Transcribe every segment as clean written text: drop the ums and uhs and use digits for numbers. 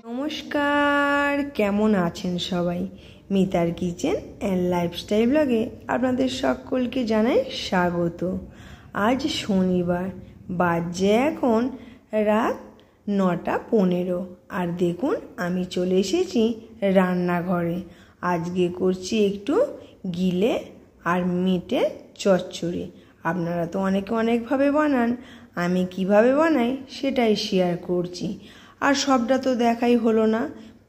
নমস্কার, কেমন আছেন সবাই? মিতার কিচেন অ্যান্ড লাইফস্টাইল ব্লগে আপনাদের সকলকে জানাই স্বাগত। আজ শনিবার, বাজে এখন রাত 9:15 আর দেখুন আমি চলে এসেছি রান্নাঘরে। আজকে করছি একটু গিলে আর মেটের চচ্চড়ি। আপনারা তো অনেকভাবে বানান, আমি কিভাবে বানাই সেটাই শেয়ার করছি। আর সবটা তো দেখাই হলো না,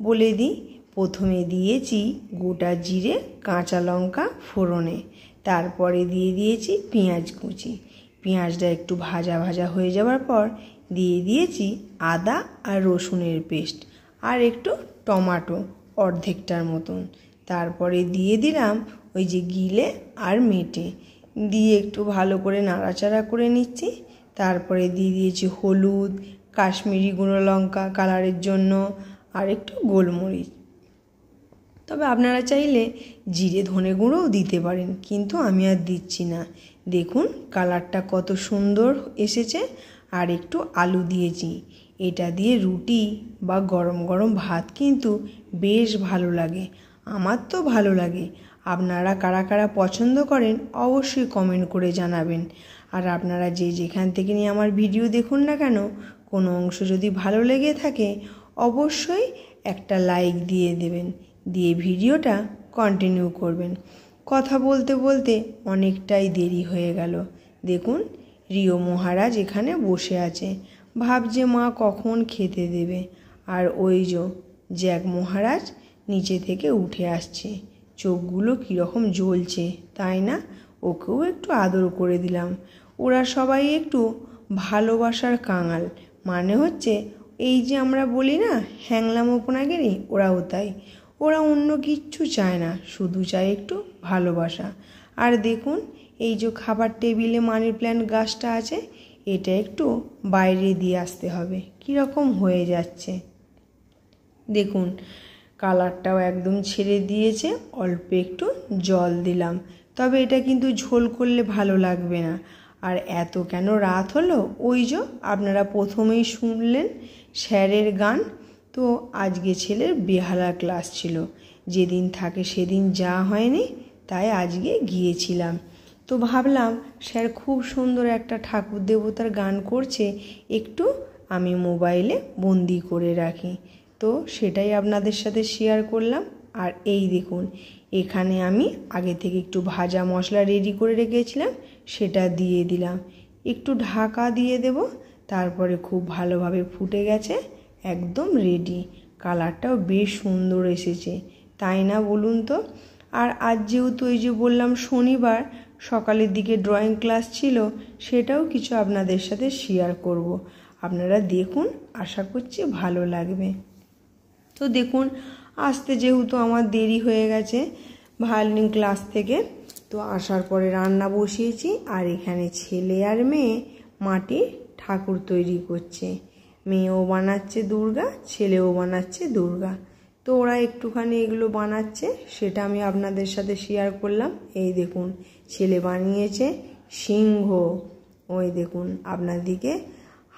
বলে দিই। প্রথমে দিয়েছি গোটা জিরে, কাঁচা লঙ্কা ফোড়নে, তারপরে দিয়ে দিয়েছি পেঁয়াজ কুচি। পেঁয়াজটা একটু ভাজা ভাজা হয়ে যাওয়ার পর দিয়ে দিয়েছি আদা আর রসুনের পেস্ট আর একটু টমেটো অর্ধেকটার মতন। তারপরে দিয়ে দিলাম ওই যে গিলে আর মেটে, দিয়ে একটু ভালো করে নাড়াচাড়া করে নিচ্ছি। তারপরে দিয়ে দিয়েছি হলুদ, কাশ্মীরি গুঁড়ো লঙ্কা কালারের জন্য আর একটু গোলমরিচ। তবে আপনারা চাইলে জিরে ধনে গুঁড়োও দিতে পারেন, কিন্তু আমি আর দিচ্ছি না। দেখুন কালারটা কত সুন্দর এসেছে। আর একটু আলু দিয়েছি। এটা দিয়ে রুটি বা গরম গরম ভাত কিন্তু বেশ ভালো লাগে। আমার তো ভালো লাগে। আপনারা কারা কারা পছন্দ করেন অবশ্যই কমেন্ট করে জানাবেন। আর আপনারা যেখান থেকে নিয়ে আমার ভিডিও দেখুন না কেন, কোনো অংশ যদি ভালো লেগে থাকে অবশ্যই একটা লাইক দিয়ে দেবেন, দিয়ে ভিডিওটা কন্টিনিউ করবেন। কথা বলতে বলতে অনেকটাই দেরি হয়ে গেল। দেখুন রিও মহারাজ এখানে বসে আছে, ভাবছে মা কখন খেতে দেবে। আর ওই জ্যাক মহারাজ নিচে থেকে উঠে আসছে, চোখগুলো কীরকম জ্বলছে তাই না? ওকেও একটু আদর করে দিলাম। ওরা সবাই একটু ভালোবাসার কাঙাল, মানে হচ্ছে এই যে আমরা বলি না হ্যাংলাম ওপনাগিরি, ওরাও তাই। ওরা অন্য কিচ্ছু চায় না, শুধু চায় একটু ভালোবাসা। আর দেখুন এই যে খাবার টেবিলে মানি প্ল্যান্ট গাছটা আছে, এটা একটু বাইরে দিয়ে আসতে হবে, কীরকম হয়ে যাচ্ছে দেখুন। কালারটাও একদম ছেড়ে দিয়েছে, অল্প একটু জল দিলাম। তবে এটা কিন্তু ঝোল করলে ভালো লাগবে না। আর এত কেন রাত হলো, ওই আপনারা প্রথমেই শুনলেন স্যারের গান। তো আজকে ছেলের বেহালা ক্লাস ছিল, যেদিন থাকে সেদিন যা হয়নি, তাই আজকে গিয়েছিলাম। তো ভাবলাম স্যার খুব সুন্দর একটা ঠাকুর দেবতার গান করছে, একটু আমি মোবাইলে বন্দি করে রাখি। তো সেটাই আপনাদের সাথে শেয়ার করলাম। আর এই দেখুন এখানে আমি আগে থেকে একটু ভাজা মশলা রেডি করে রেখেছিলাম, সেটা দিয়ে দিলাম। একটু ঢাকা দিয়ে দেব, তারপরে খুব ভালোভাবে ফুটে গেছে, একদম রেডি। কালারটাও বেশ সুন্দর এসেছে, তাই না বলুন তো? আর আজ যেহেতু ওই যে বললাম শনিবার, সকালের দিকে ড্রয়িং ক্লাস ছিল, সেটাও কিছু আপনাদের সাথে শেয়ার করব। আপনারা দেখুন, আশা করছি ভালো লাগবে। তো দেখুন আসতে যেহেতু আমার দেরি হয়ে গেছে ভায়োলিন ক্লাস থেকে, তো আসার পরে রান্না বসিয়েছি। আর এখানে ছেলে আর মেয়ে মাটির ঠাকুর তৈরি করছে। মেয়েও বানাচ্ছে দুর্গা, ছেলেও বানাচ্ছে দুর্গা। তো ওরা একটুখানি এগুলো বানাচ্ছে, সেটা আমি আপনাদের সাথে শেয়ার করলাম। এই দেখুন ছেলে বানিয়েছে সিংহ, ওই দেখুন আপনার দিকে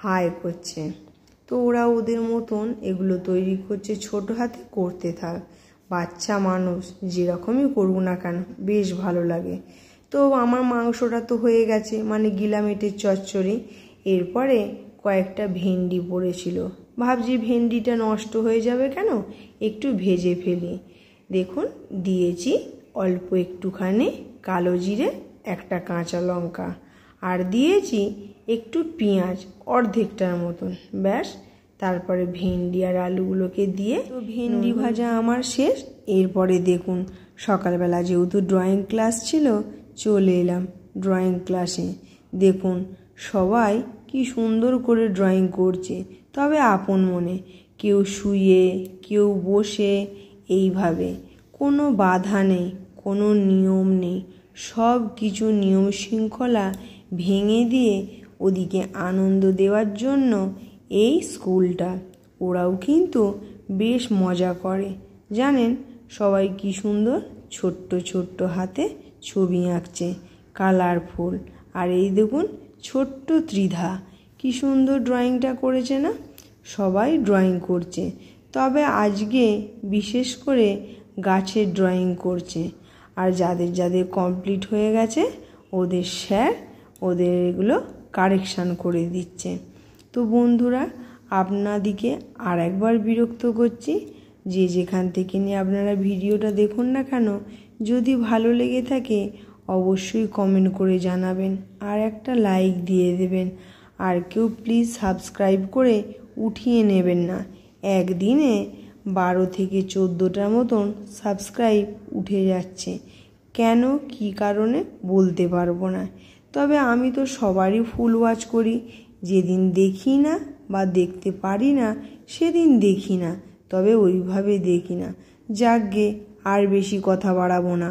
হাই করছে। তো ওরা ওদের মতন এগুলো তৈরি করছে, ছোট হাতে করতে থাক। বাচ্চা মানুষ যেরকমই করুক না কেন বেশ ভালো লাগে। তো আমার মাংসটা তো হয়ে গেছে, মানে গিলা মেটের চচ্চড়ি। এরপরে কয়েকটা ভেন্ডি পড়েছিল, ভাবছি ভেন্ডিটা নষ্ট হয়ে যাবে কেন, একটু ভেজে ফেলি। দেখুন দিয়েছি অল্প একটুখানি কালো জিরে, একটা কাঁচা লঙ্কা, আর দিয়েছি একটু পেঁয়াজ অর্ধেকটার মতন, ব্যাস। তারপরে ভেন্ডি আর আলুগুলোকে দিয়ে তো ভেন্ডি ভাজা আমার শেষ। এরপরে দেখুন সকালবেলা যেহেতু ড্রয়িং ক্লাস ছিল, চলে এলাম ড্রয়িং ক্লাসে। দেখুন সবাই কি সুন্দর করে ড্রয়িং করছে, তবে আপন মনে, কেউ শুয়ে কেউ বসে, এইভাবে কোনো বাধা নেই, কোনো নিয়ম নেই। সব কিছু নিয়ম শৃঙ্খলা ভেঙে দিয়ে ওদিকে আনন্দ দেওয়ার জন্য এই স্কুলটা। ওরাও কিন্তু বেশ মজা করে জানেন। সবাই কি সুন্দর ছোট্ট ছোট্ট হাতে ছবি আঁকছে, কালারফুল। আর এই দেখুন ছোট্ট ত্রিধা, কি সুন্দর ড্রয়িংটা করেছে না? সবাই ড্রয়িং করছে, তবে আজকে বিশেষ করে গাছের ড্রয়িং করছে। আর যাদের যাদের কমপ্লিট হয়ে গেছে ওদের স্যার ওদের এগুলো কারেকশান করে দিচ্ছে। তো বন্ধুরা, আপনাদিকে আর একবার বিরক্ত করছি, যে যেখান থেকে নিয়ে আপনারা ভিডিওটা দেখুন না কেন, যদি ভালো লেগে থাকে অবশ্যই কমেন্ট করে জানাবেন আর একটা লাইক দিয়ে দেবেন। আর কেউ প্লিজ সাবস্ক্রাইব করে উঠিয়ে নেবেন না, একদিনে 12 থেকে 14টার মতন সাবস্ক্রাইব উঠে যাচ্ছে। কেন, কী কারণে বলতে পারবো না, তবে আমি তো সবারই ফুল ওয়াচ করি। যেদিন দেখি না বা দেখতে পারি না সেদিন দেখি না, তবে ওইভাবে দেখি না। যাকগে, আর বেশি কথা বাড়াবো না।